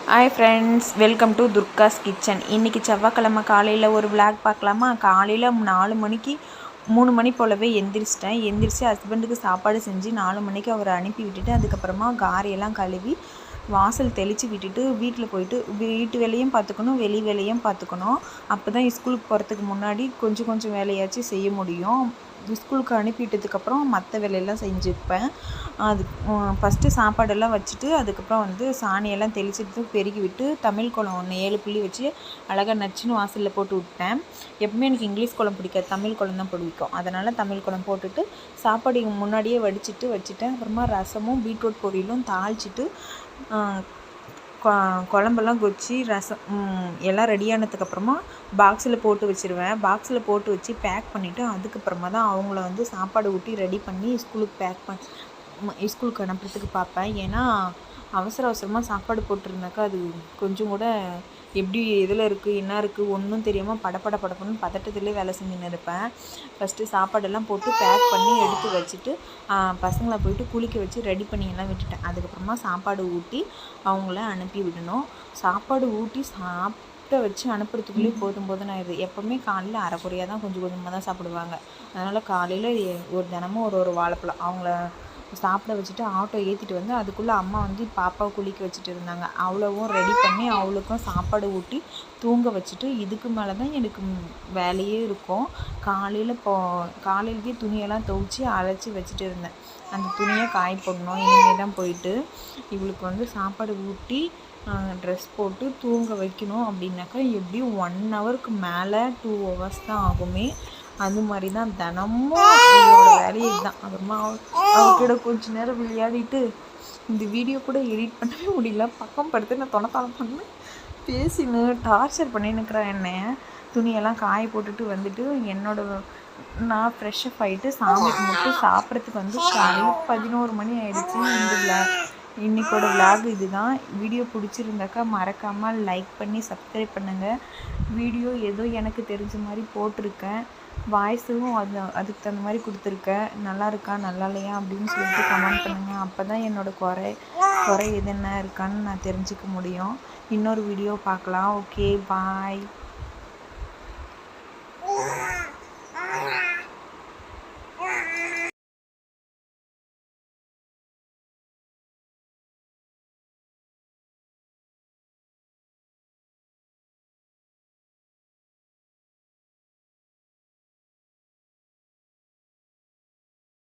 Hi friends, welcome to Durga's kitchen. இன்றைக்கி செவ்வாய்க்கிழமை காலையில் ஒரு விளாக் பார்க்கலாமா? காலையில் 4 மணிக்கு 3 மணி போலவே எந்திரிச்சு ஹஸ்பண்டுக்கு சாப்பாடு செஞ்சு 4 மணிக்கு அவரை அனுப்பி விட்டுட்டு அதுக்கப்புறமா காரையெல்லாம் கழுவி வாசல் தெளித்து விட்டுட்டு வீட்டில் போயிட்டு வீட்டு வேலையும் பார்த்துக்கணும், வெளி வேலையும் பார்த்துக்கணும். அப்போ தான் ஸ்கூலுக்கு போகிறதுக்கு முன்னாடி கொஞ்சம் வேலையாச்சும் செய்ய முடியும். ஸ்கூலுக்கு அனுப்பிவிட்டதுக்கப்புறம் மற்ற வேலையெல்லாம் செஞ்சுப்பேன். அது ஃபஸ்ட்டு சாப்பாடெல்லாம் வச்சுட்டு அதுக்கப்புறம் சாணியெல்லாம் தெளிச்சுட்டு பெருக்கி விட்டு தமிழ் குளம் ஒன்று 7 புள்ளி வச்சு அழகாக நச்சுன்னு வாசலில் போட்டு விட்டேன். எப்பவுமே எனக்கு இங்கிலீஷ் குளம் பிடிக்காது, தமிழ் குளம் தான் பிடிக்கும். அதனால் தமிழ் குளம் போட்டுட்டு சாப்பாடு முன்னாடியே வச்சுட்டேன். அப்புறமா ரசமும் பீட்ரூட் பொரியலும் தாளிச்சிட்டு குழம்பெல்லாம் கொச்சி ரசம் எல்லாம் ரெடியானதுக்கப்புறமா பாக்ஸில் போட்டு வச்சுருவேன். பாக்ஸில் போட்டு வச்சு பேக் பண்ணிவிட்டு அதுக்கப்புறமா தான் அவங்கள சாப்பாடு ஊட்டி ரெடி பண்ணி ஸ்கூலுக்கு அனுப்புறதுக்கு பார்ப்பேன். ஏன்னா அவசரமாக சாப்பாடு போட்டிருந்தாக்கா அது கொஞ்சம் கூட எப்படி எதில் இருக்குது என்ன இருக்குது ஒன்றும் தெரியாமல் படப்படன்னு பதட்டத்துலேயே வேலை செஞ்சுன்னு இருப்பேன். ஃபஸ்ட்டு சாப்பாடெல்லாம் போட்டு பேக் பண்ணி எடுத்து வச்சுட்டு பசங்களை போயிட்டு குளிக்க வச்சு ரெடி பண்ணி எல்லாம் விட்டுட்டேன். அதுக்கப்புறமா சாப்பாடு ஊட்டி அவங்கள அனுப்பி விடணும். சாப்பாடு ஊட்டி சாப்பிட்ட வச்சு அனுப்புறதுக்குள்ளேயே போதும்னு ஆயிடுது. எப்போவுமே காலையில் அரைக்குறையாக தான் கொஞ்சமாக தான் சாப்பிடுவாங்க. அதனால் காலையில் தினமும் ஒரு வாழைப்பழம் அவங்கள சாப்பிட வச்சுட்டு ஆட்டோ ஏற்றிட்டு வந்து அதுக்குள்ளே அம்மா பாப்பாவை குளிக்க வச்சுட்டு இருந்தாங்க. அவ்வளவும் ரெடி பண்ணி அவளுக்கும் சாப்பாடு ஊட்டி தூங்க வச்சுட்டு இதுக்கு மேலே தான் எனக்கு வேலையே இருக்கும். காலையிலேயே துணியெல்லாம் துவைச்சி அரைச்சி வச்சுட்டு இருந்தேன். அந்த துணியை காய போடணும். இனிமேல் தான் போயிட்டு இவளுக்கு சாப்பாடு ஊட்டி ட்ரெஸ் போட்டு தூங்க வைக்கணும். அப்படின்னாக்கா எப்படியும் 1 ஹவருக்கு மேலே 2 ஹவர்ஸ் தான் ஆகுமே. அது மாதிரி தான் தினமும் என்னோட வேலையே இதுதான். அப்புறமா அவகிட்ட கொஞ்ச நேரம் விளையாடிட்டு இந்த வீடியோ கூட எடிட் பண்ணவே முடியல. பக்கம் படுத்து நான் தொணத்தாளம் பண்ணேன் பேசின்னு டார்ச்சர் பண்ணின்னுக்கிறேன். என்னைய துணியெல்லாம் காய போட்டுட்டு நான் ஃப்ரெஷ்ஷப் ஆகிட்டு சாமி கும்பிட்டு சாப்பிட்றதுக்கு காலையில் 11 மணி ஆகிடுச்சு. இன்றைக்கோட விளாக் இது தான். வீடியோ பிடிச்சிருந்தாக்கா மறக்காமல் லைக் பண்ணி சப்ஸ்கிரைப் பண்ணுங்கள். வீடியோ ஏதோ எனக்கு தெரிஞ்ச மாதிரி போட்டிருக்கேன். வாய்ஸும் அதுக்கு தகுந்த மாதிரி கொடுத்துருக்கேன். நல்லா இருக்கா நல்லா இல்லையா அப்படின்னு சொல்லிட்டு கமெண்ட் பண்ணுங்கள். அப்போ தான் என்னோடய குறை எது என்ன இருக்கான்னு நான் தெரிஞ்சுக்க முடியும். இன்னொரு வீடியோ பார்க்கலாம். ஓகே, பாய்.